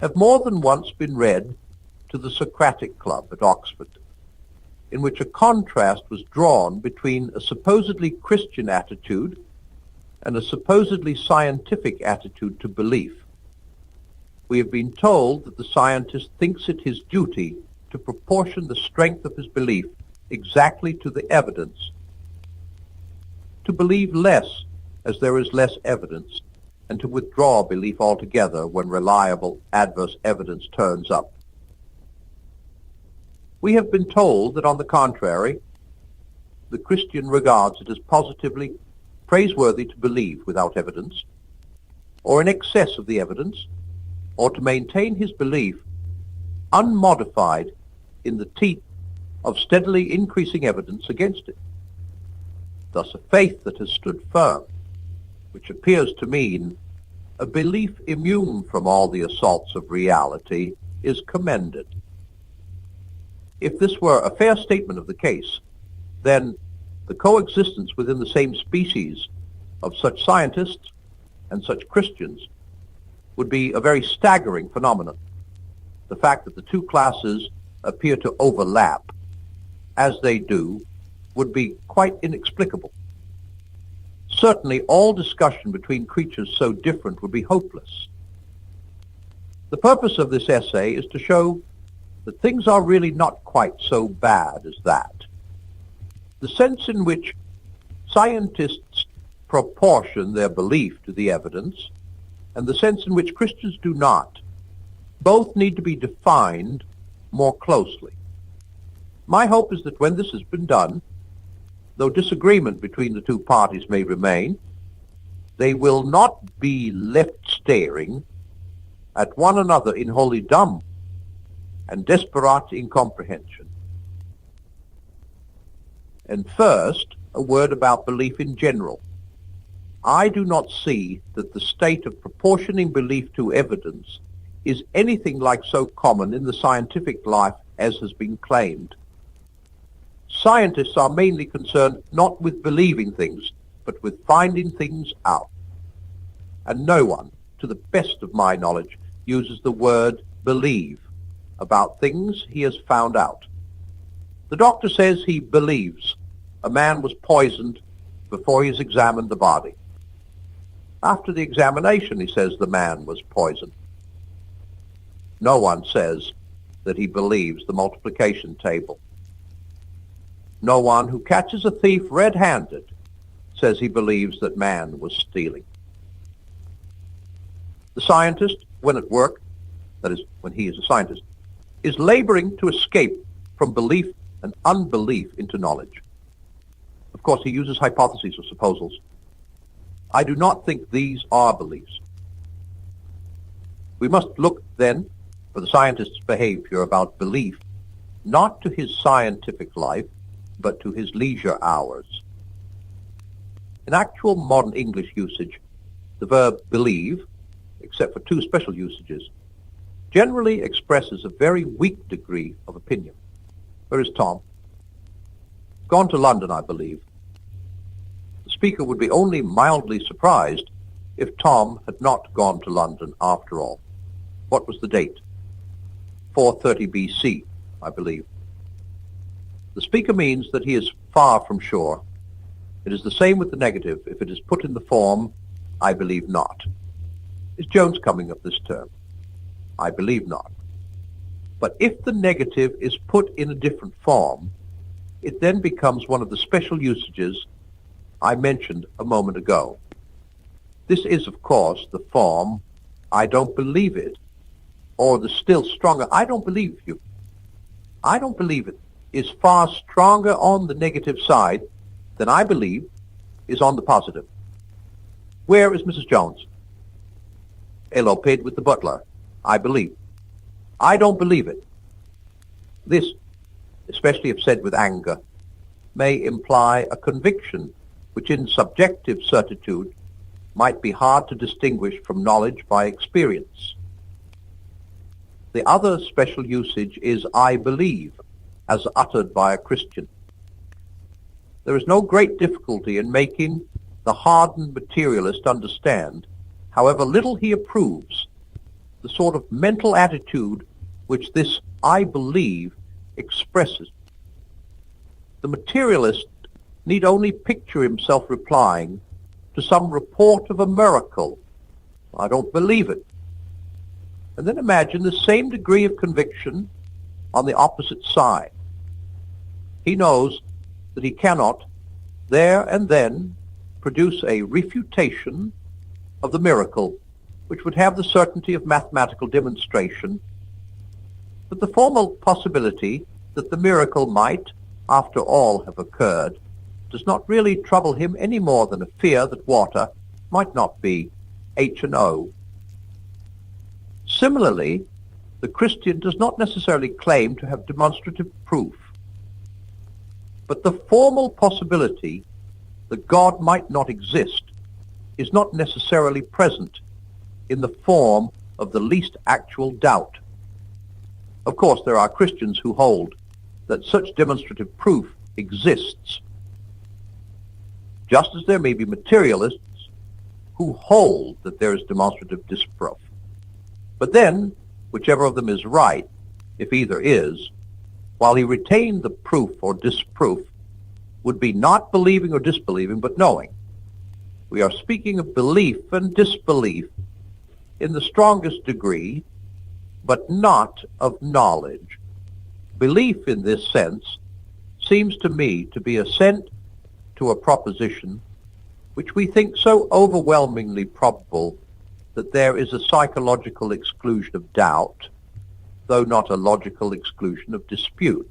have more than once been read to the Socratic Club at Oxford, in which a contrast was drawn between a supposedly Christian attitude and a supposedly scientific attitude to belief. We have been told that the scientist thinks it his duty to proportion the strength of his belief exactly to the evidence, to believe less as there is less evidence, and to withdraw belief altogether when reliable adverse evidence turns up. We have been told that, on the contrary, the Christian regards it as positively praiseworthy to believe without evidence, or in excess of the evidence, or to maintain his belief unmodified in the teeth of steadily increasing evidence against it. Thus a faith that has stood firm, which appears to mean a belief immune from all the assaults of reality, is commended. If this were a fair statement of the case, then the coexistence within the same species of such scientists and such Christians would be a very staggering phenomenon. The fact that the two classes appear to overlap, as they do, would be quite inexplicable. Certainly all discussion between creatures so different would be hopeless. The purpose of this essay is to show that things are really not quite so bad as that. The sense in which scientists proportion their belief to the evidence and the sense in which Christians do not, both need to be defined more closely. My hope is that when this has been done, though disagreement between the two parties may remain, they will not be left staring at one another in wholly dumb and desperate incomprehension. And first, a word about belief in general. I do not see that the state of proportioning belief to evidence is anything like so common in the scientific life as has been claimed. Scientists are mainly concerned not with believing things, but with finding things out. And no one, to the best of my knowledge, uses the word believe about things he has found out. The doctor says he believes a man was poisoned before he has examined the body. After the examination, he says the man was poisoned. No one says that he believes the multiplication table. No one who catches a thief red-handed says he believes that man was stealing. The scientist, when at work, that is, when he is a scientist, is laboring to escape from belief and unbelief into knowledge. Of course, he uses hypotheses or supposals. I do not think these are beliefs. We must look, then, for the scientist's behavior about belief, not to his scientific life, but to his leisure hours. In actual modern English usage, the verb believe, except for two special usages, generally expresses a very weak degree of opinion. Where is Tom? Gone to London, I believe. The speaker would be only mildly surprised if Tom had not gone to London after all. What was the date? 430 BC, I believe. The speaker means that he is far from sure. It is the same with the negative if it is put in the form, I believe not. Is Jones coming up this term? I believe not. But if the negative is put in a different form, it then becomes one of the special usages I mentioned a moment ago. This is, of course, the form, I don't believe it, or the still stronger, I don't believe you. I don't believe it is far stronger on the negative side than I believe is on the positive. Where is Mrs. Jones? Eloped with the butler. I believe. I don't believe it. This, especially if said with anger, may imply a conviction which in subjective certitude might be hard to distinguish from knowledge by experience. The other special usage is I believe, as uttered by a Christian. There is no great difficulty in making the hardened materialist understand, however little he approves, the sort of mental attitude which this "I believe" expresses. The materialist need only picture himself replying to some report of a miracle. "I don't believe it." And then imagine the same degree of conviction on the opposite side. He knows that he cannot there and then produce a refutation of the miracle which would have the certainty of mathematical demonstration, but the formal possibility that the miracle might, after all, have occurred does not really trouble him any more than a fear that water might not be H&O. Similarly, the Christian does not necessarily claim to have demonstrative proof, but the formal possibility that God might not exist is not necessarily present in the form of the least actual doubt. Of course, there are Christians who hold that such demonstrative proof exists, just as there may be materialists who hold that there is demonstrative disproof. But then, whichever of them is right, if either is, while he retained the proof or disproof, would be not believing or disbelieving, but knowing. We are speaking of belief and disbelief in the strongest degree, but not of knowledge. Belief in this sense seems to me to be assent to a proposition which we think so overwhelmingly probable that there is a psychological exclusion of doubt, though not a logical exclusion of dispute.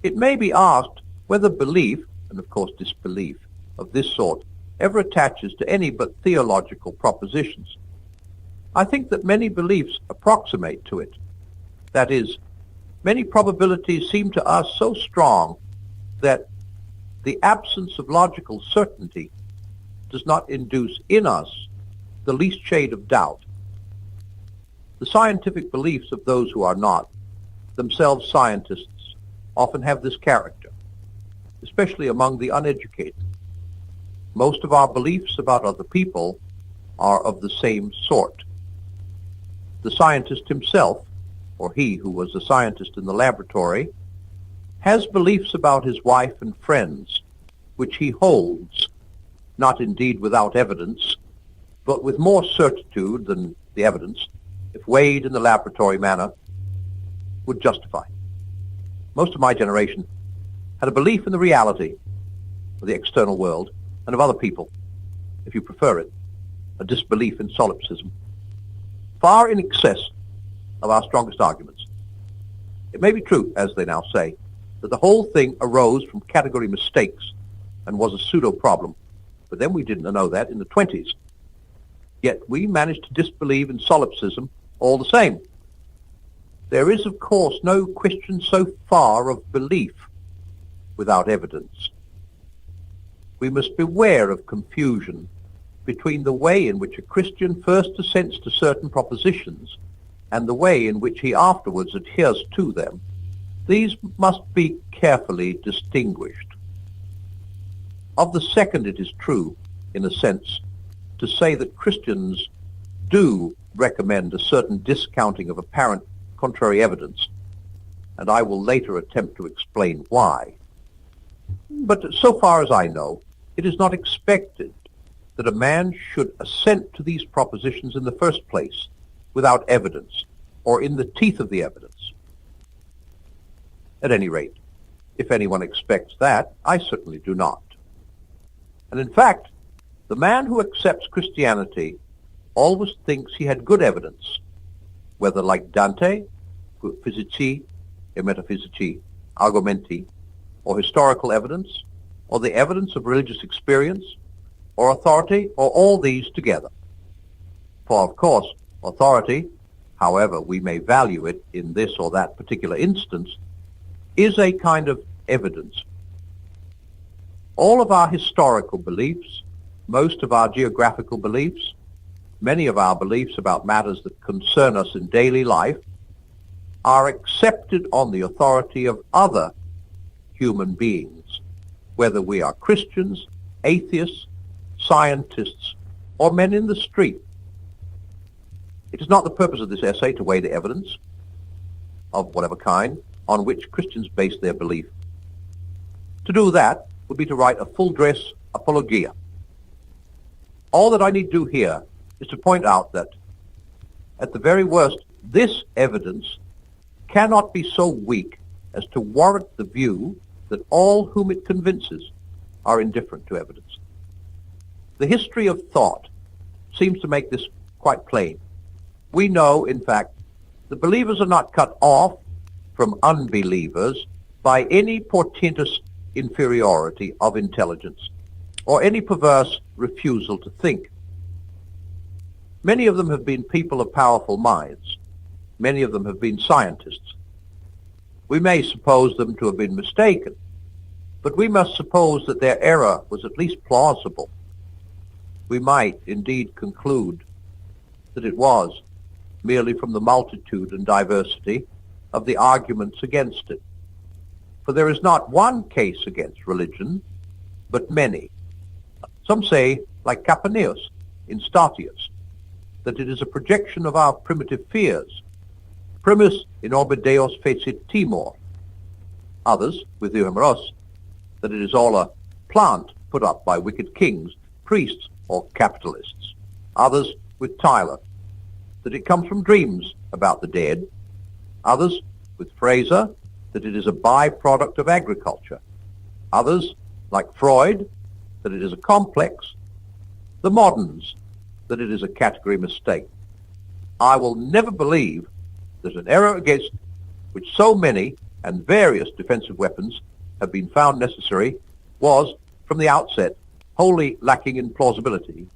It may be asked whether belief, and of course disbelief, of this sort ever attaches to any but theological propositions. I think that many beliefs approximate to it. That is, many probabilities seem to us so strong that the absence of logical certainty does not induce in us the least shade of doubt. The scientific beliefs of those who are not themselves scientists often have this character, especially among the uneducated. Most of our beliefs about other people are of the same sort. The scientist himself, or he who was a scientist in the laboratory, has beliefs about his wife and friends, which he holds, not indeed without evidence, but with more certitude than the evidence, if weighed in the laboratory manner, would justify. Most of my generation had a belief in the reality of the external world and of other people, if you prefer it, a disbelief in solipsism, far in excess of our strongest arguments. It may be true, as they now say, that the whole thing arose from category mistakes and was a pseudo-problem, but then we didn't know that in the 20s. Yet we managed to disbelieve in solipsism all the same. There is, of course, no question so far of belief without evidence. We must beware of confusion between the way in which a Christian first assents to certain propositions and the way in which he afterwards adheres to them. These must be carefully distinguished. Of the second, it is true, in a sense, to say that Christians do recommend a certain discounting of apparent contrary evidence, and I will later attempt to explain why. But so far as I know, it is not expected that a man should assent to these propositions in the first place without evidence, or in the teeth of the evidence. At any rate, if anyone expects that, I certainly do not. And in fact, the man who accepts Christianity always thinks he had good evidence, whether like Dante, physici e metaphysici, argumenti, or historical evidence, or the evidence of religious experience, or authority, or all these together. For of course, authority, however we may value it in this or that particular instance, is a kind of evidence. All of our historical beliefs, most of our geographical beliefs, many of our beliefs about matters that concern us in daily life, are accepted on the authority of other human beings, whether we are Christians, atheists, scientists, or men in the street. It is not the purpose of this essay to weigh the evidence of whatever kind on which Christians base their belief. To do that would be to write a full-dress apologia. All that I need do here is to point out that, at the very worst, this evidence cannot be so weak as to warrant the view that all whom it convinces are indifferent to evidence. The history of thought seems to make this quite plain. We know, in fact, that believers are not cut off from unbelievers by any portentous inferiority of intelligence or any perverse refusal to think. Many of them have been people of powerful minds. Many of them have been scientists. We may suppose them to have been mistaken, but we must suppose that their error was at least plausible. We might indeed conclude that it was merely from the multitude and diversity of the arguments against it. For there is not one case against religion, but many. Some say, like Capaneus in Statius, that it is a projection of our primitive fears. Primus in orbe Deus fecit timor. Others, with Euhemeros, that it is all a plant put up by wicked kings, priests, or capitalists. Others, with Tyler, that it comes from dreams about the dead. Others, with Fraser, that it is a byproduct of agriculture. Others, like Freud, that it is a complex. The moderns, that it is a category mistake. I will never believe that an error against which so many and various defensive weapons have been found necessary was, from the outset, wholly lacking in plausibility.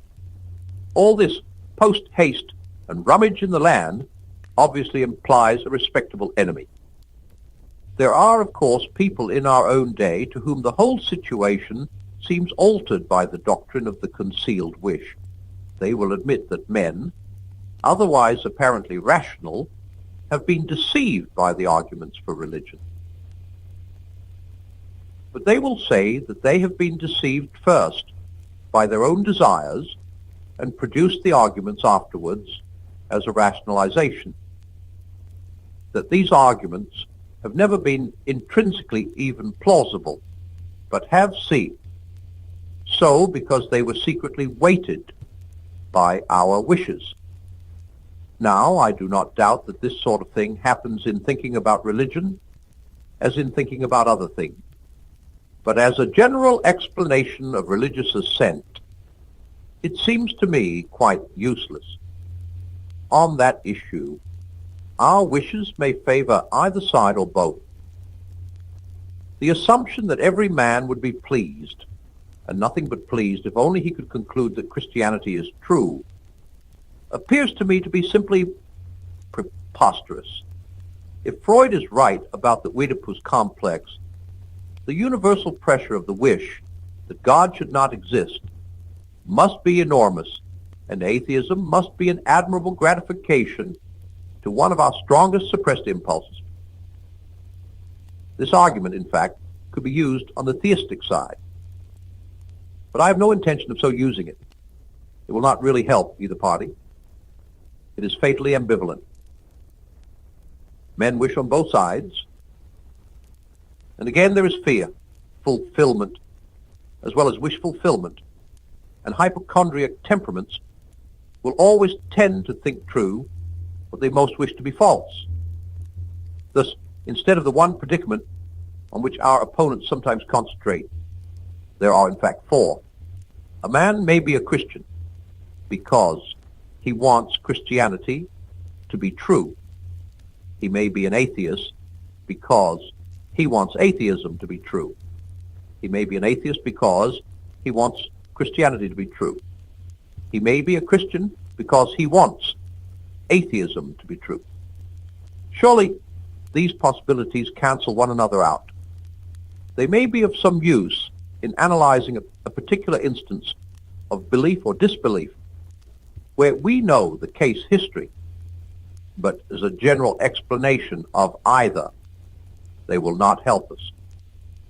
All this post-haste and rummage in the land obviously implies a respectable enemy. There are, of course, people in our own day to whom the whole situation seems altered by the doctrine of the concealed wish. They will admit that men, otherwise apparently rational, have been deceived by the arguments for religion. But they will say that they have been deceived first by their own desires and produced the arguments afterwards as a rationalization. That these arguments have never been intrinsically even plausible, but have seemed so because they were secretly weighted by our wishes. Now, I do not doubt that this sort of thing happens in thinking about religion as in thinking about other things. But as a general explanation of religious assent, it seems to me quite useless. On that issue, our wishes may favor either side or both. The assumption that every man would be pleased, and nothing but pleased if only he could conclude that Christianity is true, appears to me to be simply preposterous. If Freud is right about the Oedipus complex, the universal pressure of the wish that God should not exist must be enormous, and atheism must be an admirable gratification to one of our strongest suppressed impulses. This argument, in fact, could be used on the theistic side, but I have no intention of so using it. It will not really help either party. It is fatally ambivalent. Men wish on both sides, and again there is fear, fulfillment, as well as wish fulfillment, and hypochondriac temperaments will always tend to think true what they most wish to be false. Thus, instead of the one predicament on which our opponents sometimes concentrate, there are in fact four. A man may be a Christian because he wants Christianity to be true. He may be an atheist because he wants atheism to be true. He may be an atheist because he wants Christianity to be true. He may be a Christian because he wants atheism to be true. Surely these possibilities cancel one another out. They may be of some use in analyzing a particular instance of belief or disbelief where we know the case history, but as a general explanation of either, they will not help us.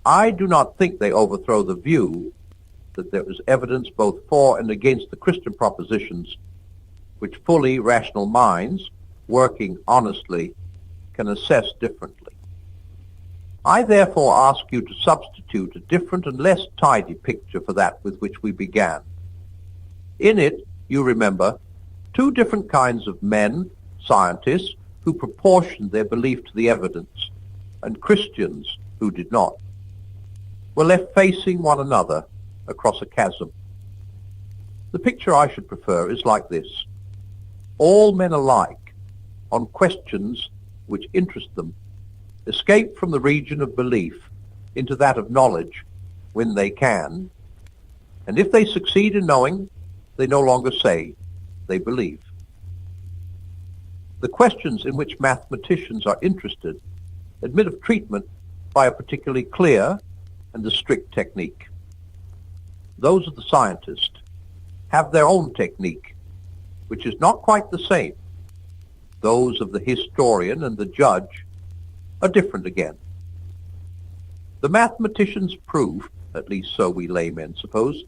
I do not think they overthrow the view that there is evidence both for and against the Christian propositions which fully rational minds, working honestly, can assess differently. I therefore ask you to substitute a different and less tidy picture for that with which we began. In it, you remember, two different kinds of men, scientists, who proportioned their belief to the evidence, and Christians who did not, were left facing one another across a chasm. The picture I should prefer is like this. All men alike, on questions which interest them, escape from the region of belief into that of knowledge when they can, and if they succeed in knowing, they no longer say they believe. The questions in which mathematicians are interested admit of treatment by a particularly clear and a strict technique. Those of the scientist have their own technique, which is not quite the same. Those of the historian and the judge are different again. The mathematician's proof, at least so we laymen suppose,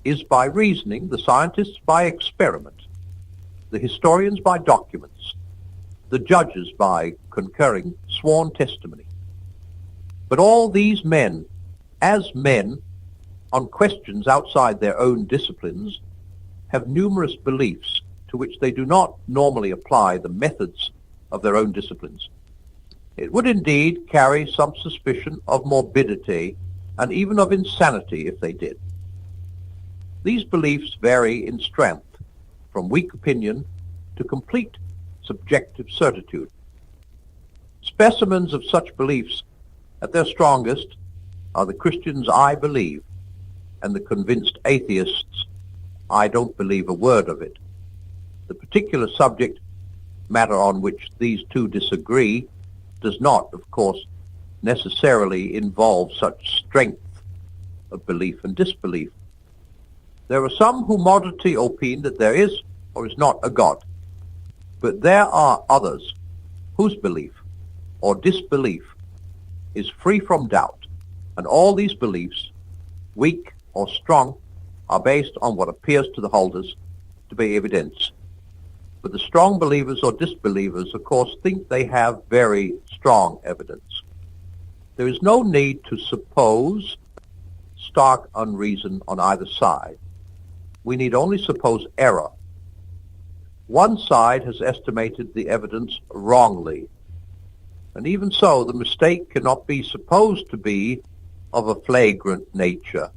is by reasoning, the scientists by experiment, the historians by documents, the judges by concurring sworn testimony. But all these men, as men, on questions outside their own disciplines, have numerous beliefs to which they do not normally apply the methods of their own disciplines. It would indeed carry some suspicion of morbidity and even of insanity if they did. These beliefs vary in strength, from weak opinion to complete subjective certitude. Specimens of such beliefs at their strongest are the Christians I believe and the convinced atheists I don't believe a word of it. The particular subject matter on which these two disagree does not, of course, necessarily involve such strength of belief and disbelief. There are some who moderately opine that there is or is not a God, but there are others whose belief or disbelief is free from doubt, and all these beliefs, weak or strong, are based on what appears to the holders to be evidence. But the strong believers or disbelievers, of course, think they have very strong evidence. There is no need to suppose stark unreason on either side. We need only suppose error. One side has estimated the evidence wrongly, and even so, the mistake cannot be supposed to be of a flagrant nature.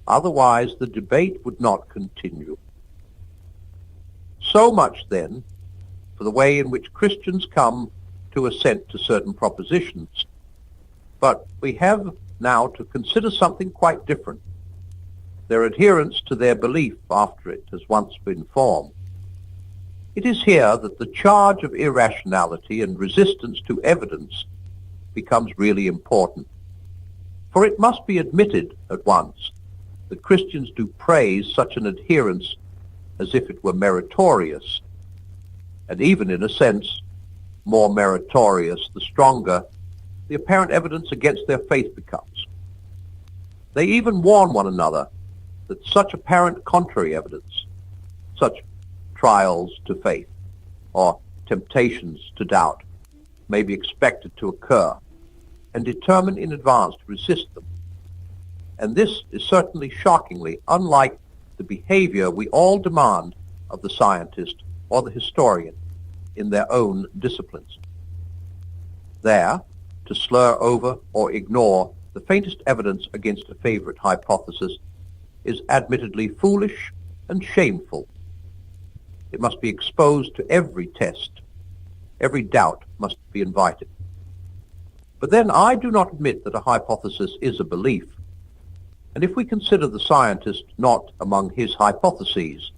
Otherwise, the debate would not continue. So much, then, for the way in which Christians come to assent to certain propositions. But we have now to consider something quite different, their adherence to their belief after it has once been formed. It is here that the charge of irrationality and resistance to evidence becomes really important. For it must be admitted at once that Christians do praise such an adherence as if it were meritorious, and even in a sense more meritorious the stronger the apparent evidence against their faith becomes. They even warn one another that such apparent contrary evidence, such trials to faith or temptations to doubt, may be expected to occur, and determine in advance to resist them. And this is certainly shockingly unlike the behavior we all demand of the scientist or the historian in their own disciplines. There, to slur over or ignore the faintest evidence against a favorite hypothesis is admittedly foolish and shameful. It must be exposed to every test. Every doubt must be invited. But then I do not admit that a hypothesis is a belief. And if we consider the scientist not among his hypotheses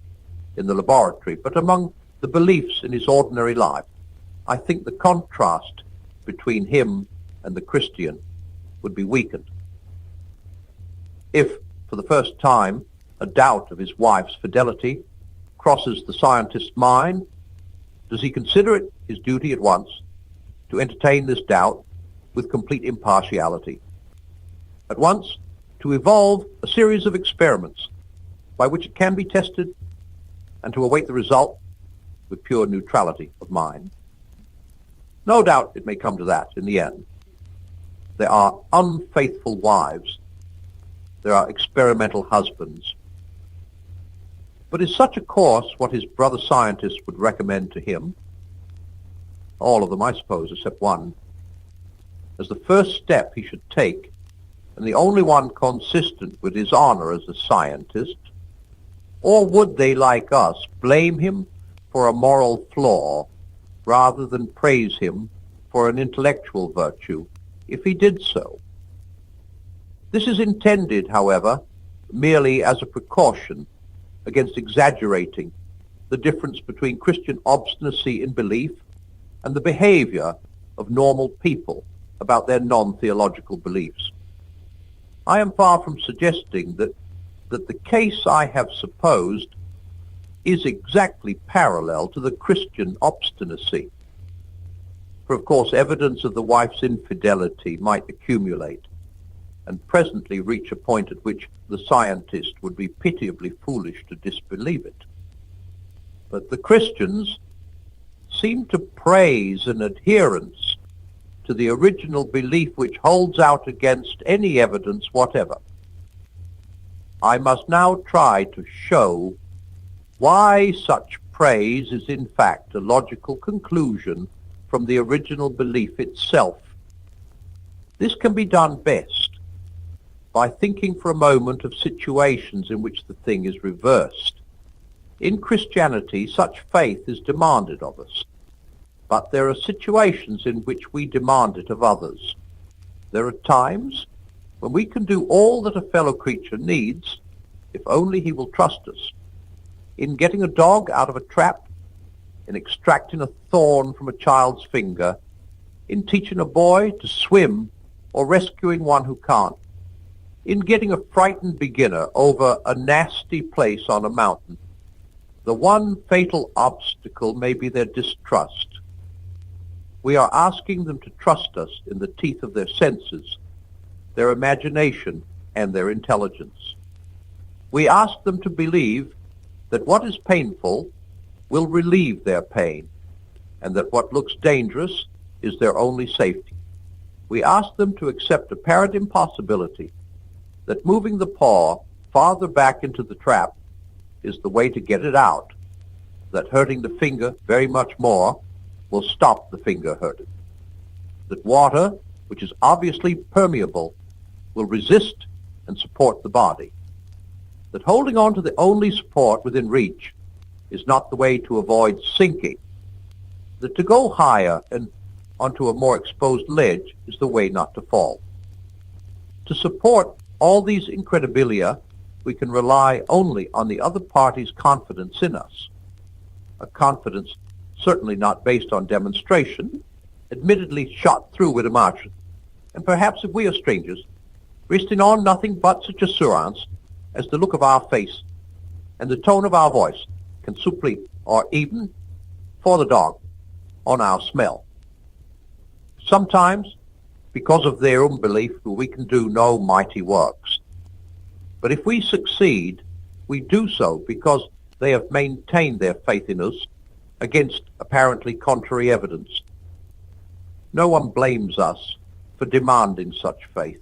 in the laboratory, but among the beliefs in his ordinary life, I think the contrast between him and the Christian would be weakened. If, for the first time, a doubt of his wife's fidelity crosses the scientist's mind, does he consider it his duty at once to entertain this doubt with complete impartiality? At once, to evolve a series of experiments by which it can be tested and to await the result with pure neutrality of mind. No doubt it may come to that in the end. There are unfaithful wives. There are experimental husbands. But is such a course what his brother scientists would recommend to him? All of them, I suppose, except one. As the first step he should take, and the only one consistent with his honor as a scientist? Or would they, like us, blame him for a moral flaw rather than praise him for an intellectual virtue if he did so? This is intended, however, merely as a precaution against exaggerating the difference between Christian obstinacy in belief and the behavior of normal people about their non-theological beliefs. I am far from suggesting that the case I have supposed is exactly parallel to the Christian obstinacy. For of course evidence of the wife's infidelity might accumulate and presently reach a point at which the scientist would be pitiably foolish to disbelieve it. But the Christians seem to praise an adherence to the original belief which holds out against any evidence whatever. I must now try to show why such praise is in fact a logical conclusion from the original belief itself. This can be done best by thinking for a moment of situations in which the thing is reversed. In Christianity, such faith is demanded of us. But there are situations in which we demand it of others. There are times when we can do all that a fellow creature needs, if only he will trust us. In getting a dog out of a trap, in extracting a thorn from a child's finger, in teaching a boy to swim or rescuing one who can't, in getting a frightened beginner over a nasty place on a mountain. The one fatal obstacle may be their distrust. We are asking them to trust us in the teeth of their senses, their imagination, and their intelligence. We ask them to believe that what is painful will relieve their pain, and that what looks dangerous is their only safety. We ask them to accept apparent impossibility, that moving the paw farther back into the trap is the way to get it out, that hurting the finger very much more will stop the finger hurting, that water, which is obviously permeable, will resist and support the body, that holding on to the only support within reach is not the way to avoid sinking, that to go higher and onto a more exposed ledge is the way not to fall. To support all these incredibilia, we can rely only on the other party's confidence in us, a confidence certainly not based on demonstration, admittedly shot through with emotion, and perhaps if we are strangers, resting on nothing but such assurance as the look of our face and the tone of our voice can supplete, or even, for the dog, on our smell. Sometimes, because of their unbelief, we can do no mighty works. But if we succeed, we do so because they have maintained their faith in us against apparently contrary evidence. No one blames us for demanding such faith.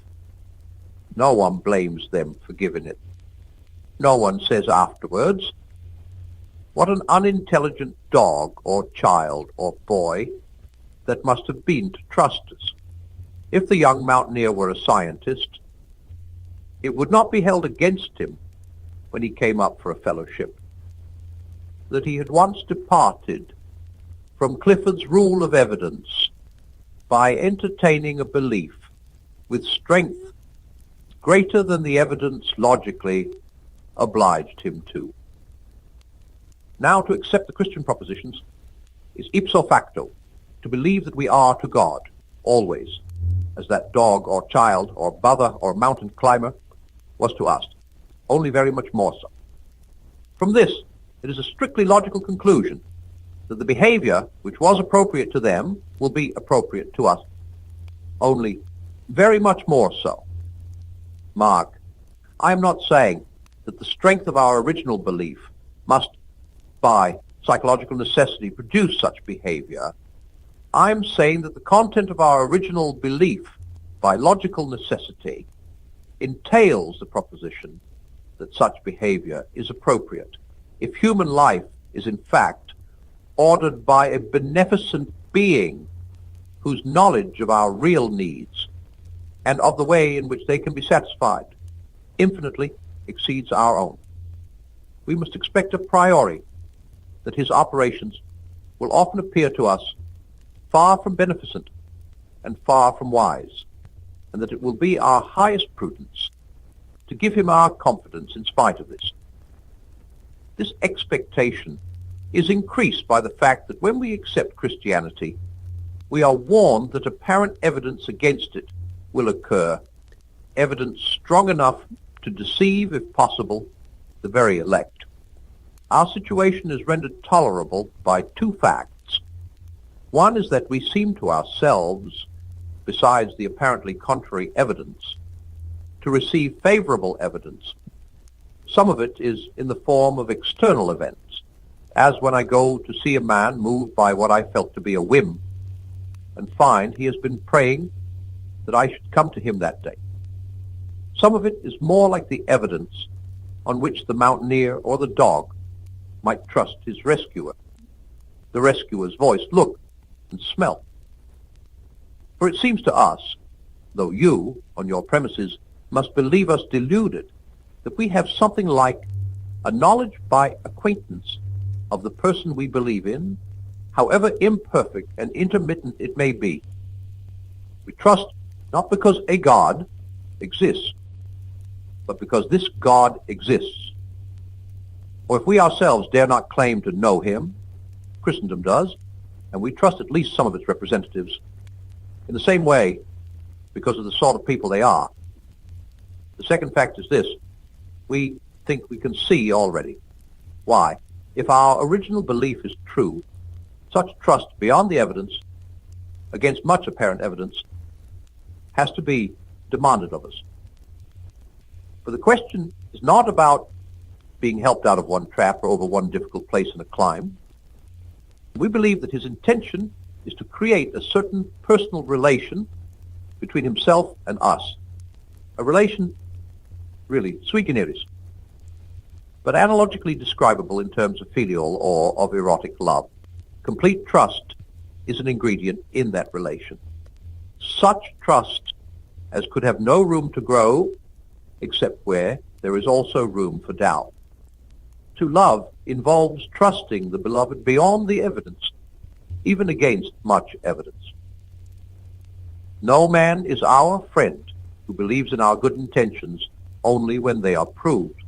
No one blames them for giving it. No one says afterwards, "What an unintelligent dog or child or boy that must have been to trust us." If the young mountaineer were a scientist, it would not be held against him when he came up for a fellowship that he had once departed from Clifford's rule of evidence by entertaining a belief with strength greater than the evidence logically obliged him to. Now to accept the Christian propositions is ipso facto, to believe that we are to God, always, as that dog or child or brother or mountain climber was to us, only very much more so. From this, it is a strictly logical conclusion that the behavior which was appropriate to them will be appropriate to us, only very much more so. Mark, I am not saying that the strength of our original belief must by psychological necessity produce such behavior, I'm saying that the content of our original belief by logical necessity entails the proposition that such behavior is appropriate if human life is in fact ordered by a beneficent being whose knowledge of our real needs and of the way in which they can be satisfied infinitely exceeds our own. We must expect a priori that his operations will often appear to us far from beneficent and far from wise, and that it will be our highest prudence to give him our confidence in spite of this. This expectation is increased by the fact that when we accept Christianity, we are warned that apparent evidence against it will occur, evidence strong enough to deceive, if possible, the very elect. Our situation is rendered tolerable by two facts. One is that we seem to ourselves, besides the apparently contrary evidence, to receive favorable evidence. Some of it is in the form of external events, as when I go to see a man moved by what I felt to be a whim, and find he has been praying that I should come to him that day. Some of it is more like the evidence on which the mountaineer or the dog might trust his rescuer, the rescuer's voice, look, and smell. For it seems to us, though you, on your premises, must believe us deluded, that we have something like a knowledge by acquaintance of the person we believe in, however imperfect and intermittent it may be. We trust not because a God exists, but because this God exists. Or if we ourselves dare not claim to know him, Christendom does, and we trust at least some of its representatives in the same way because of the sort of people they are. The second fact is this: we think we can see already. Why? If our original belief is true, such trust beyond the evidence, against much apparent evidence, has to be demanded of us. For the question is not about being helped out of one trap or over one difficult place in a climb. We believe that his intention is to create a certain personal relation between himself and us, a relation really sui generis, but analogically describable in terms of filial or of erotic love. Complete trust is an ingredient in that relation. Such trust as could have no room to grow except where there is also room for doubt. To love involves trusting the beloved beyond the evidence, even against much evidence. No man is our friend who believes in our good intentions only when they are proved.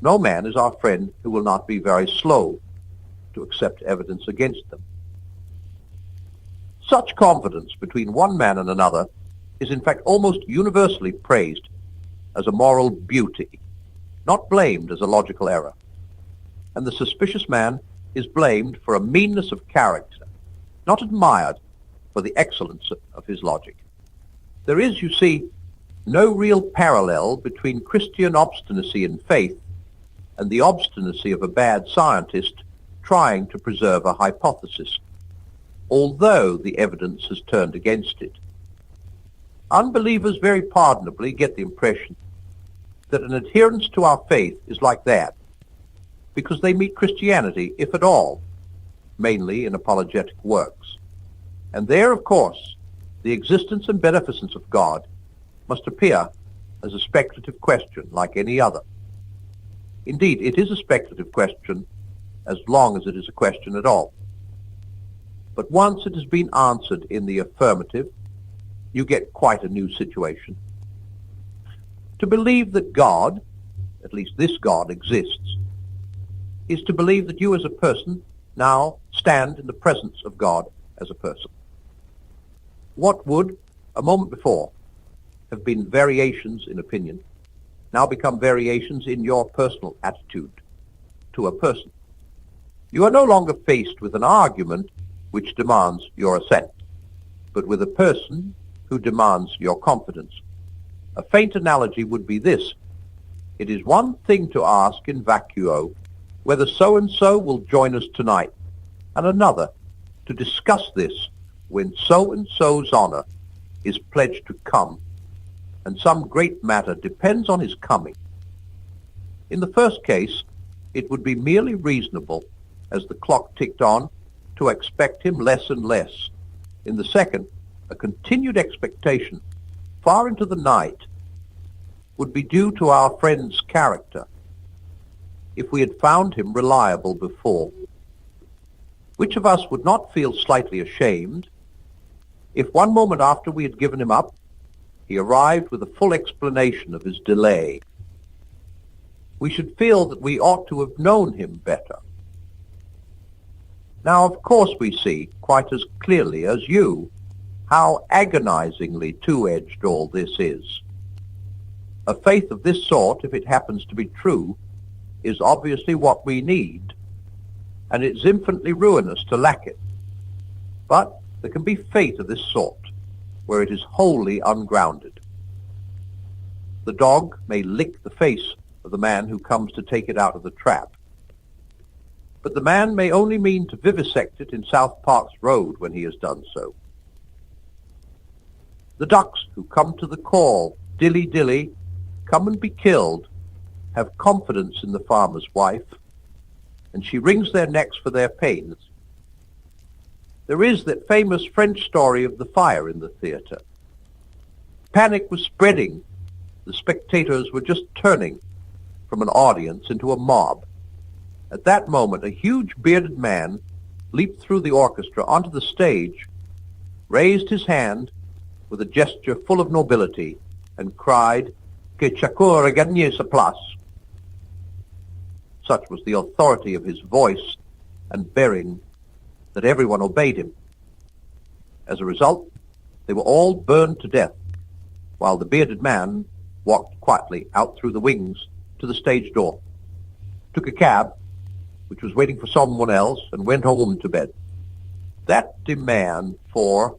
No man is our friend who will not be very slow to accept evidence against them. Such confidence between one man and another is in fact almost universally praised as a moral beauty, not blamed as a logical error. And the suspicious man is blamed for a meanness of character, not admired for the excellence of his logic. There is, you see, no real parallel between Christian obstinacy in faith and the obstinacy of a bad scientist trying to preserve a hypothesis, although the evidence has turned against it. Unbelievers very pardonably get the impression that an adherence to our faith is like that, because they meet Christianity, if at all, mainly in apologetic works. And there, of course, the existence and beneficence of God must appear as a speculative question like any other. Indeed, it is a speculative question as long as it is a question at all. But once it has been answered in the affirmative, you get quite a new situation. To believe that God, at least this God, exists, is to believe that you as a person now stand in the presence of God as a person. What would, a moment before, have been variations in opinion, now become variations in your personal attitude to a person. You are no longer faced with an argument which demands your assent, but with a person who demands your confidence. A faint analogy would be this: it is one thing to ask in vacuo, whether so-and-so will join us tonight, and another to discuss this when so-and-so's honor is pledged to come, and some great matter depends on his coming. In the first case, it would be merely reasonable, as the clock ticked on, to expect him less and less. In the second, a continued expectation, far into the night, would be due to our friend's character, if we had found him reliable before. Which of us would not feel slightly ashamed if 1 moment after we had given him up, he arrived with a full explanation of his delay? We should feel that we ought to have known him better. Now, of course, we see, quite as clearly as you, how agonizingly two-edged all this is. A faith of this sort, if it happens to be true, is obviously what we need, and it's infinitely ruinous to lack it. But there can be faith of this sort, where it is wholly ungrounded. The dog may lick the face of the man who comes to take it out of the trap, but the man may only mean to vivisect it in South Park's Road when he has done so. The ducks who come to the call, "Dilly, dilly, come and be killed," have confidence in the farmer's wife, and she wrings their necks for their pains. There is that famous French story of the fire in the theater. Panic was spreading. The spectators were just turning from an audience into a mob. At that moment, a huge bearded man leaped through the orchestra onto the stage, raised his hand with a gesture full of nobility, and cried, "Que chacun regagne sa place." Such was the authority of his voice and bearing that everyone obeyed him. As a result, they were all burned to death, while the bearded man walked quietly out through the wings to the stage door, took a cab, which was waiting for someone else, and went home to bed. That demand for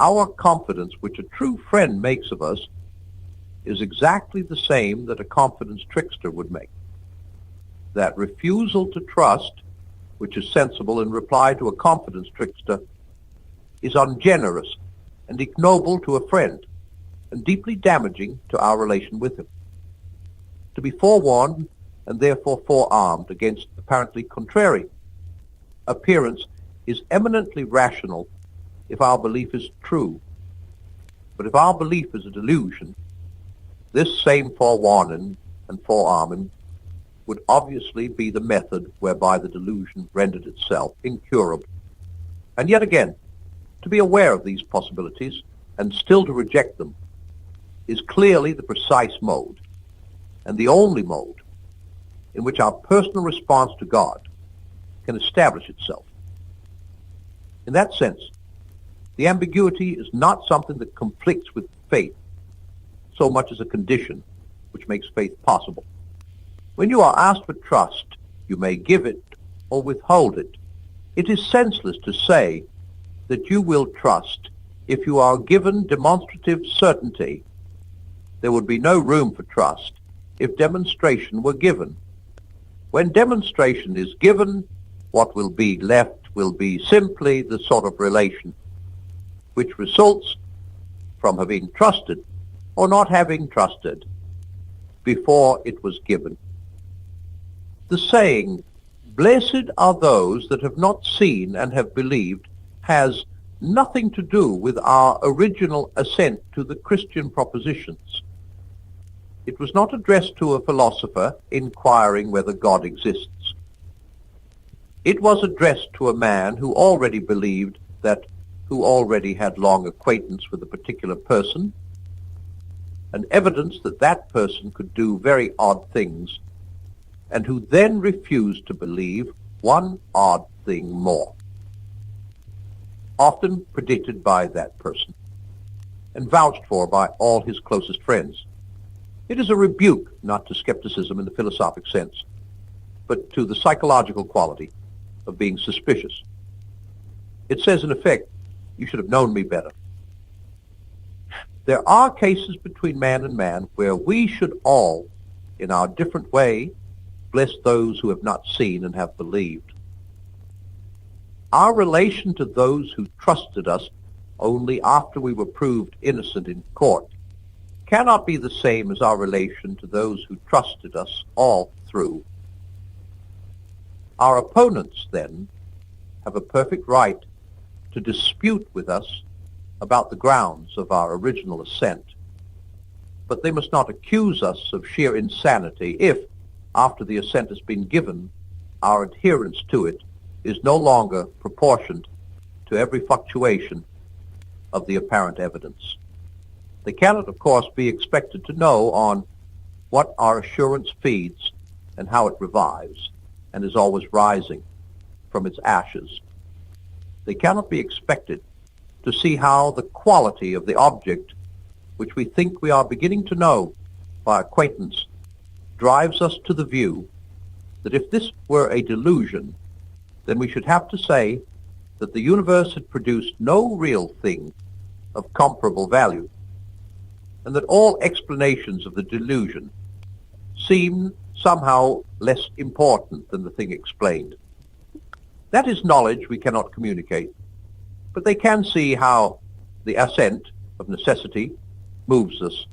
our confidence, which a true friend makes of us, is exactly the same that a confidence trickster would make. That refusal to trust, which is sensible in reply to a confidence trickster, is ungenerous and ignoble to a friend, and deeply damaging to our relation with him. To be forewarned and therefore forearmed against apparently contrary appearance is eminently rational if our belief is true. But if our belief is a delusion, this same forewarning and forearming would obviously be the method whereby the delusion rendered itself incurable. And yet again, to be aware of these possibilities and still to reject them is clearly the precise mode, and the only mode, in which our personal response to God can establish itself. In that sense, the ambiguity is not something that conflicts with faith so much as a condition which makes faith possible. When you are asked for trust, you may give it or withhold it. It is senseless to say that you will trust if you are given demonstrative certainty. There would be no room for trust if demonstration were given. When demonstration is given, what will be left will be simply the sort of relation which results from having trusted or not having trusted before it was given. The saying, "Blessed are those that have not seen and have believed," has nothing to do with our original assent to the Christian propositions. It was not addressed to a philosopher inquiring whether God exists. It was addressed to a man who already believed that, who already had long acquaintance with a particular person, and evidence that that person could do very odd things, and who then refused to believe one odd thing more, often predicted by that person, and vouched for by all his closest friends. It is a rebuke not to skepticism in the philosophic sense, but to the psychological quality of being suspicious. It says, in effect, "You should have known me better." There are cases between man and man where we should all, in our different way, bless those who have not seen and have believed. Our relation to those who trusted us only after we were proved innocent in court cannot be the same as our relation to those who trusted us all through. Our opponents, then, have a perfect right to dispute with us about the grounds of our original assent, but they must not accuse us of sheer insanity if, after the assent has been given, our adherence to it is no longer proportioned to every fluctuation of the apparent evidence. They cannot, of course, be expected to know on what our assurance feeds and how it revives and is always rising from its ashes. They cannot be expected to see how the quality of the object which we think we are beginning to know by acquaintance drives us to the view that if this were a delusion, then we should have to say that the universe had produced no real thing of comparable value, and that all explanations of the delusion seem somehow less important than the thing explained. That is knowledge we cannot communicate, but they can see how the assent of necessity moves us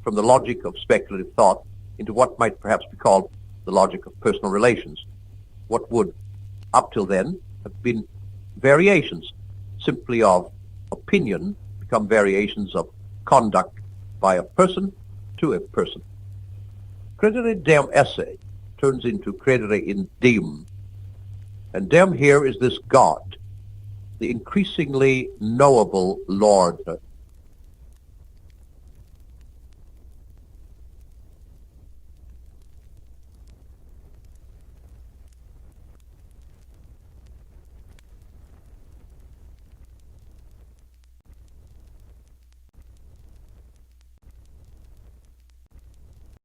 from the logic of speculative thought into what might perhaps be called the logic of personal relations. What would, up till then, have been variations simply of opinion become variations of conduct by a person to a person. Credere dem esse turns into credere in dem, and dem here is this God, the increasingly knowable Lord.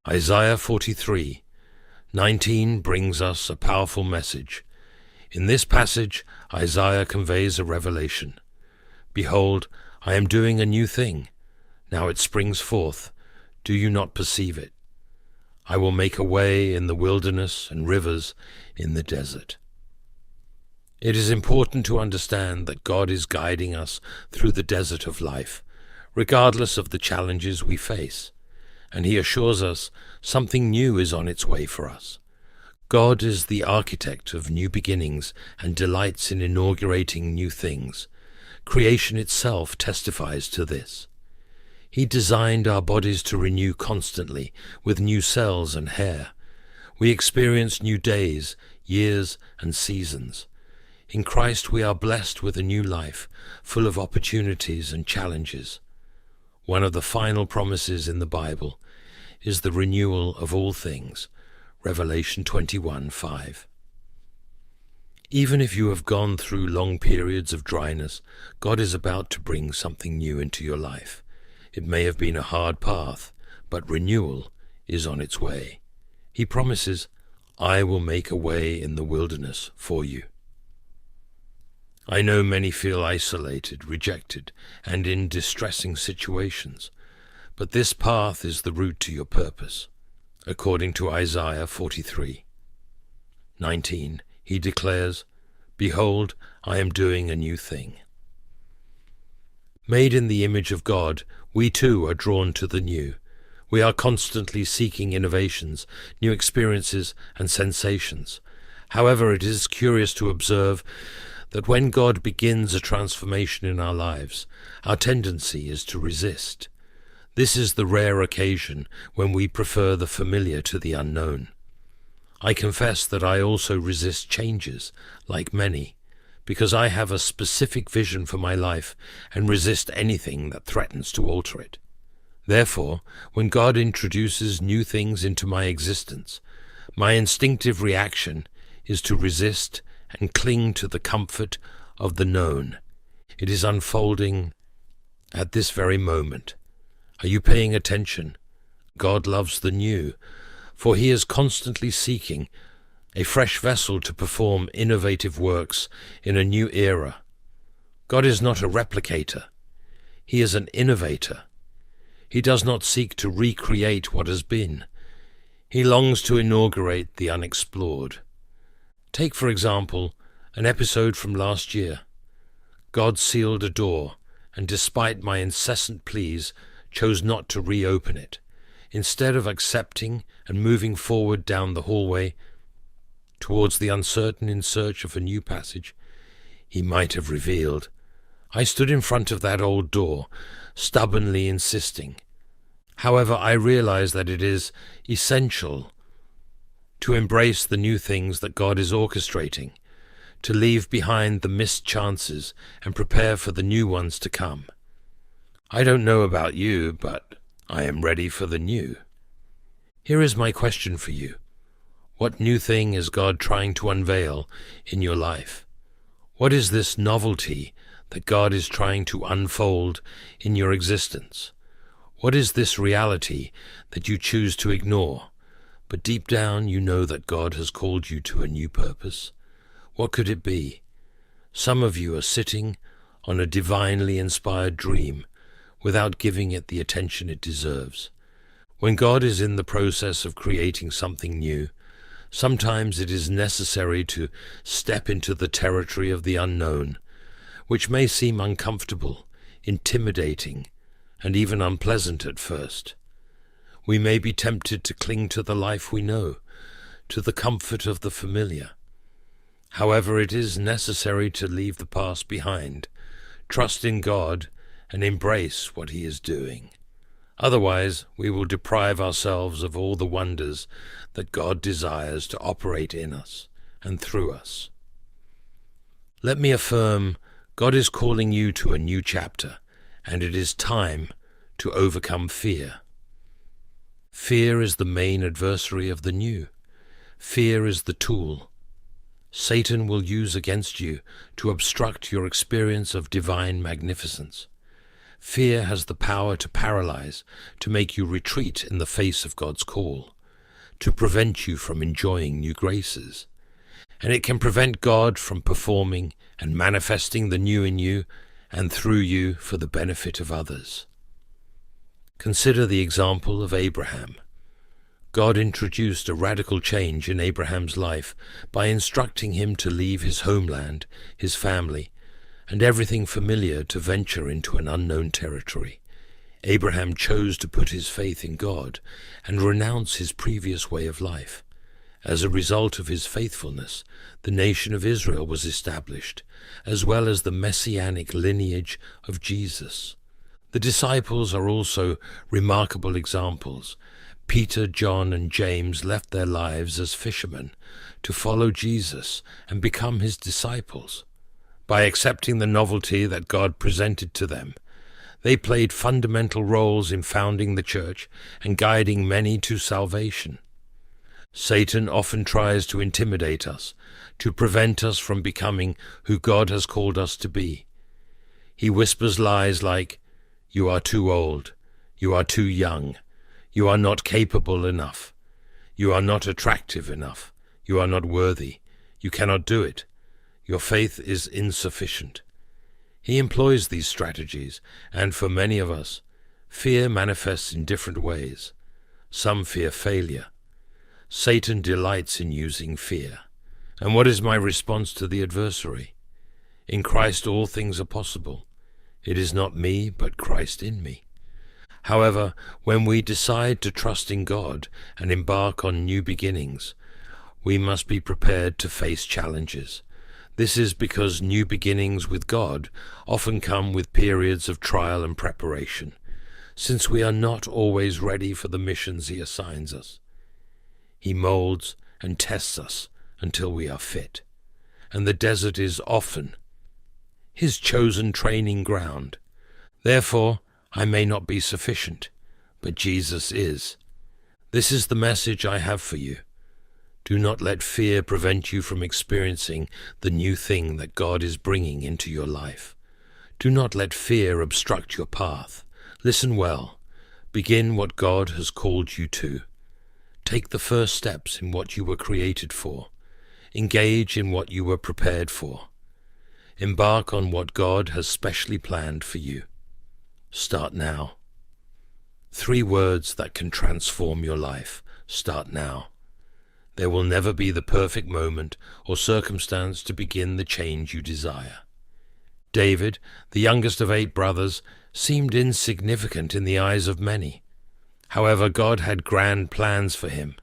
Isaiah 43:19 brings us a powerful message. In this passage, Isaiah conveys a revelation. Behold, I am doing a new thing. Now it springs forth. Do you not perceive it? I will make a way in the wilderness and rivers in the desert. It is important to understand that God is guiding us through the desert of life, regardless of the challenges we face. And he assures us something new is on its way for us. God is the architect of new beginnings and delights in inaugurating new things. Creation itself testifies to this. He designed our bodies to renew constantly with new cells and hair. We experience new days, years, and seasons. In Christ we are blessed with a new life, full of opportunities and challenges. One of the final promises in the Bible is the renewal of all things, Revelation 21:5. Even if you have gone through long periods of dryness, God is about to bring something new into your life. It may have been a hard path, but renewal is on its way. He promises, I will make a way in the wilderness for you. I know many feel isolated, rejected, and in distressing situations, but this path is the route to your purpose. According to Isaiah 43:19, he declares, Behold, I am doing a new thing. Made in the image of God, we too are drawn to the new. We are constantly seeking innovations, new experiences, and sensations. However, it is curious to observe that when God begins a transformation in our lives, our tendency is to resist. This is the rare occasion when we prefer the familiar to the unknown. I confess that I also resist changes, like many, because I have a specific vision for my life and resist anything that threatens to alter it. Therefore, when God introduces new things into my existence, my instinctive reaction is to resist and cling to the comfort of the known. It is unfolding at this very moment. Are you paying attention? God loves the new, for he is constantly seeking a fresh vessel to perform innovative works in a new era. God is not a replicator. He is an innovator. He does not seek to recreate what has been. He longs to inaugurate the unexplored. Take, for example, an episode from last year. God sealed a door, and despite my incessant pleas, chose not to reopen it. Instead of accepting and moving forward down the hallway towards the uncertain in search of a new passage he might have revealed, I stood in front of that old door, stubbornly insisting. However, I realize that it is essential to embrace the new things that God is orchestrating, to leave behind the missed chances and prepare for the new ones to come. I don't know about you, but I am ready for the new. Here is my question for you. What new thing is God trying to unveil in your life? What is this novelty that God is trying to unfold in your existence? What is this reality that you choose to ignore, but deep down you know that God has called you to a new purpose? What could it be? Some of you are sitting on a divinely inspired dream without giving it the attention it deserves. When God is in the process of creating something new, sometimes it is necessary to step into the territory of the unknown, which may seem uncomfortable, intimidating, and even unpleasant at first. We may be tempted to cling to the life we know, to the comfort of the familiar. However, it is necessary to leave the past behind, trust in God, and embrace what He is doing. Otherwise, we will deprive ourselves of all the wonders that God desires to operate in us and through us. Let me affirm, God is calling you to a new chapter, and it is time to overcome fear. Fear is the main adversary of the new. Fear is the tool Satan will use against you to obstruct your experience of divine magnificence. Fear has the power to paralyze, to make you retreat in the face of God's call, to prevent you from enjoying new graces. And it can prevent God from performing and manifesting the new in you and through you for the benefit of others. Consider the example of Abraham. God introduced a radical change in Abraham's life by instructing him to leave his homeland, his family, and everything familiar to venture into an unknown territory. Abraham chose to put his faith in God and renounce his previous way of life. As a result of his faithfulness, the nation of Israel was established, as well as the messianic lineage of Jesus. The disciples are also remarkable examples. Peter, John, and James left their lives as fishermen to follow Jesus and become his disciples. By accepting the novelty that God presented to them, they played fundamental roles in founding the church and guiding many to salvation. Satan often tries to intimidate us, to prevent us from becoming who God has called us to be. He whispers lies like, "You are too old, you are too young, you are not capable enough, you are not attractive enough, you are not worthy, you cannot do it, your faith is insufficient." He employs these strategies, and for many of us, fear manifests in different ways. Some fear failure. Satan delights in using fear. And what is my response to the adversary? In Christ all things are possible. It is not me, but Christ in me. However, when we decide to trust in God and embark on new beginnings, we must be prepared to face challenges. This is because new beginnings with God often come with periods of trial and preparation, since we are not always ready for the missions He assigns us. He molds and tests us until we are fit, and the desert is often His chosen training ground. Therefore, I may not be sufficient, but Jesus is. This is the message I have for you. Do not let fear prevent you from experiencing the new thing that God is bringing into your life. Do not let fear obstruct your path. Listen well. Begin what God has called you to. Take the first steps in what you were created for. Engage in what you were prepared for. Embark on what God has specially planned for you. Start now. 3 words that can transform your life. start now. There will never be the perfect moment or circumstance to begin the change you desire. David, the youngest of 8 brothers, seemed insignificant in the eyes of many. However, God had grand plans for him,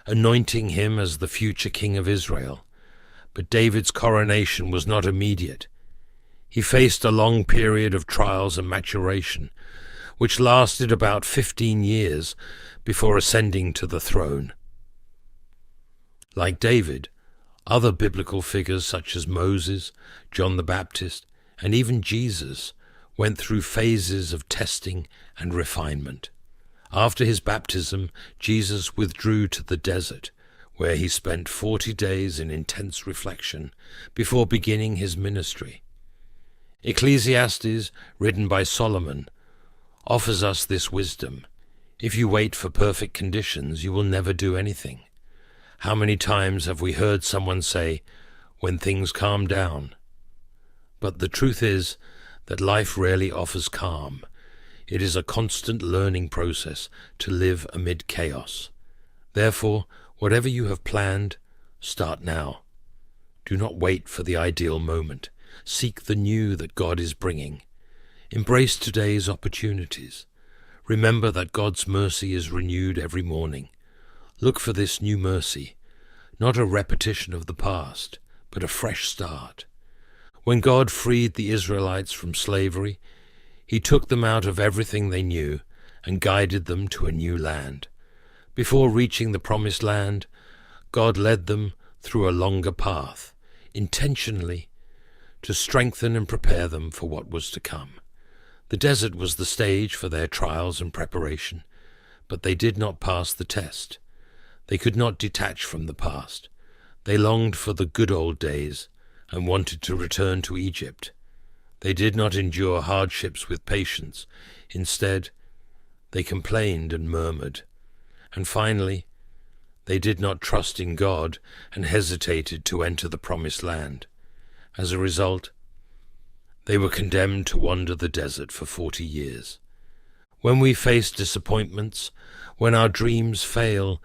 anointing him as the future king of Israel. But David's coronation was not immediate. He faced a long period of trials and maturation, which lasted about 15 years before ascending to the throne. Like David, other biblical figures such as Moses, John the Baptist, and even Jesus went through phases of testing and refinement. After his baptism, Jesus withdrew to the desert, where he spent 40 days in intense reflection before beginning his ministry. Ecclesiastes, written by Solomon, offers us this wisdom. If you wait for perfect conditions, you will never do anything. How many times have we heard someone say, "When things calm down"? But the truth is that life rarely offers calm. It is a constant learning process to live amid chaos. Therefore, whatever you have planned, start now. Do not wait for the ideal moment. Seek the new that God is bringing. Embrace today's opportunities. Remember that God's mercy is renewed every morning. Look for this new mercy, not a repetition of the past, but a fresh start. When God freed the Israelites from slavery, he took them out of everything they knew and guided them to a new land. Before reaching the promised land, God led them through a longer path, intentionally, to strengthen and prepare them for what was to come. The desert was the stage for their trials and preparation, but they did not pass the test. They could not detach from the past. They longed for the good old days and wanted to return to Egypt. They did not endure hardships with patience. Instead, they complained and murmured. And finally, they did not trust in God and hesitated to enter the promised land. As a result, they were condemned to wander the desert for 40 years. When we face disappointments, when our dreams fail,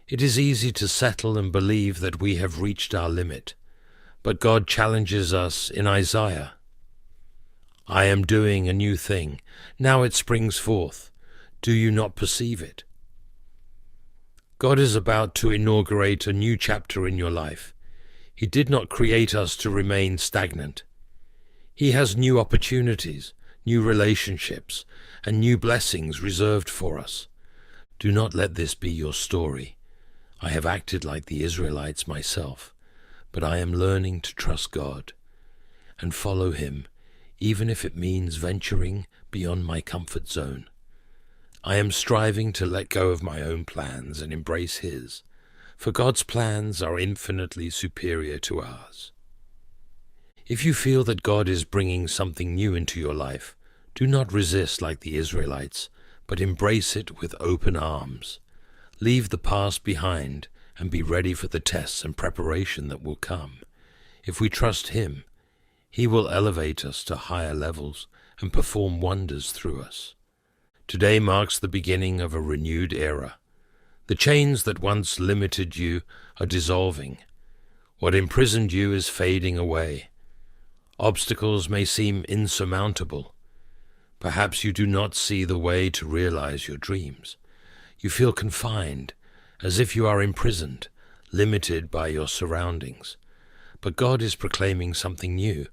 it is easy to settle and believe that we have reached our limit. But God challenges us in Isaiah. "I am doing a new thing. Now it springs forth. Do you not perceive it?" God is about to inaugurate a new chapter in your life. He did not create us to remain stagnant. He has new opportunities, new relationships, and new blessings reserved for us. Do not let this be your story. I have acted like the Israelites myself, but I am learning to trust God and follow him, even if it means venturing beyond my comfort zone. I am striving to let go of my own plans and embrace his, for God's plans are infinitely superior to ours. If you feel that God is bringing something new into your life, do not resist like the Israelites, but embrace it with open arms. Leave the past behind and be ready for the tests and preparation that will come. If we trust him, he will elevate us to higher levels and perform wonders through us. Today marks the beginning of a renewed era. The chains that once limited you are dissolving. What imprisoned you is fading away. Obstacles may seem insurmountable. Perhaps you do not see the way to realize your dreams. You feel confined, as if you are imprisoned, limited by your surroundings. But God is proclaiming something new.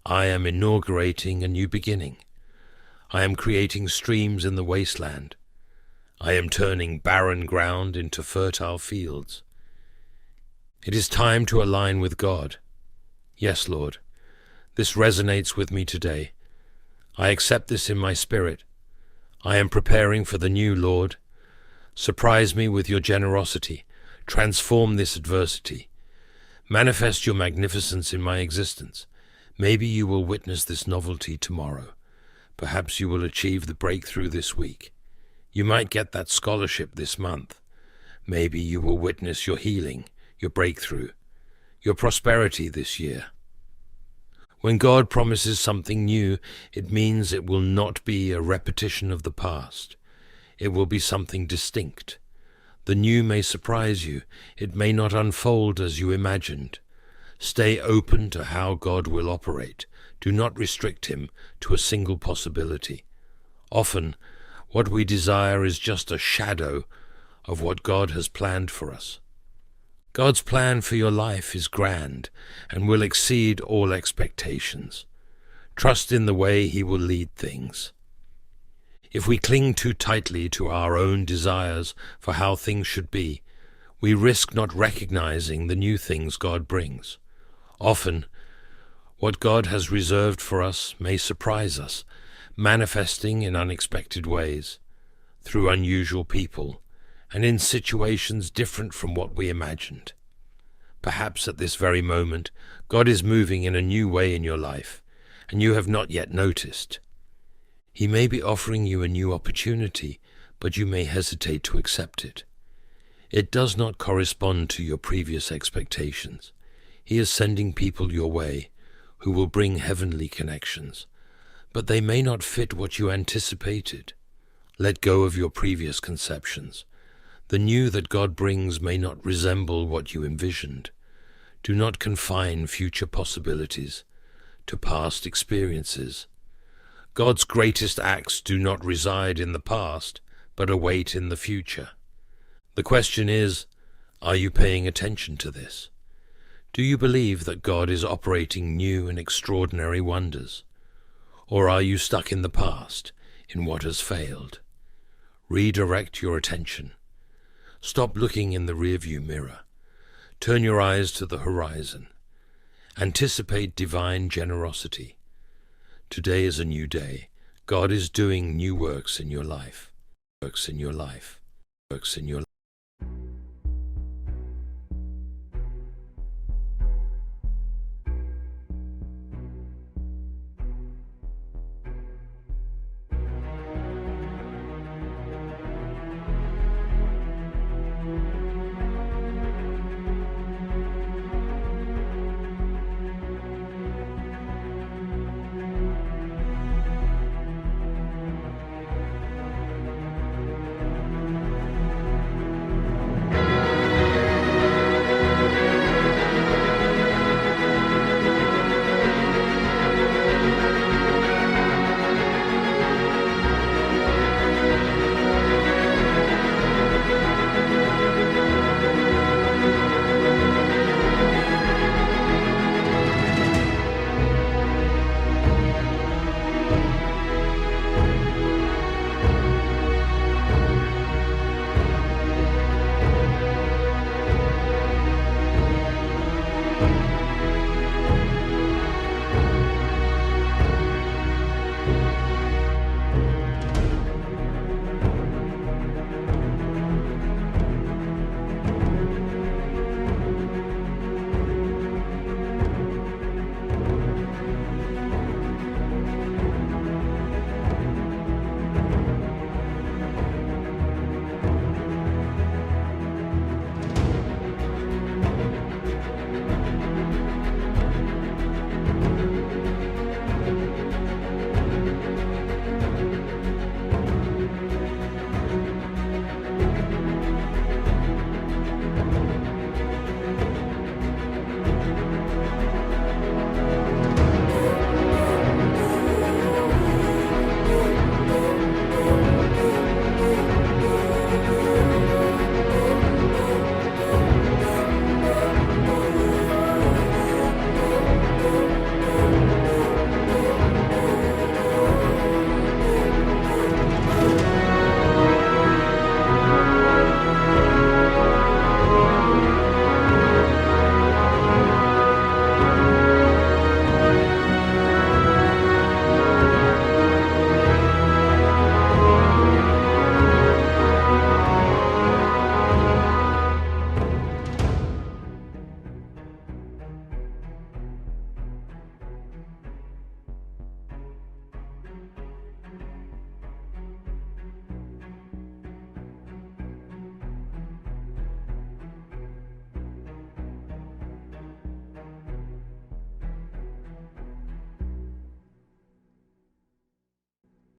I am inaugurating a new beginning. I am creating streams in the wasteland. I am turning barren ground into fertile fields. It is time to align with God. Yes, Lord, this resonates with me today. I accept this in my spirit. I am preparing for the new, Lord. Surprise me with your generosity. Transform this adversity. Manifest your magnificence in my existence. Maybe you will witness this novelty tomorrow. Perhaps you will achieve the breakthrough this week. You might get that scholarship this month. Maybe you will witness your healing, your breakthrough, your prosperity this year. When God promises something new, it means it will not be a repetition of the past. It will be something distinct. The new may surprise you. It may not unfold as you imagined. Stay open to how God will operate. Do not restrict him to a single possibility. Often, what we desire is just a shadow of what God has planned for us. God's plan for your life is grand and will exceed all expectations. Trust in the way he will lead things. If we cling too tightly to our own desires for how things should be, we risk not recognizing the new things God brings. Often, what God has reserved for us may surprise us, manifesting in unexpected ways, through unusual people, and in situations different from what we imagined. Perhaps at this very moment, God is moving in a new way in your life, and you have not yet noticed. He may be offering you a new opportunity, but you may hesitate to accept it. It does not correspond to your previous expectations. He is sending people your way who will bring heavenly connections, but they may not fit what you anticipated. Let go of your previous conceptions. The new that God brings may not resemble what you envisioned. Do not confine future possibilities to past experiences. God's greatest acts do not reside in the past, but await in the future. The question is, are you paying attention to this? Do you believe that God is operating new and extraordinary wonders? Or are you stuck in the past, in what has failed? Redirect your attention. Stop looking in the rearview mirror. Turn your eyes to the horizon. Anticipate divine generosity. Today is a new day. God is doing new works in your life. Works in your life. Works in your life.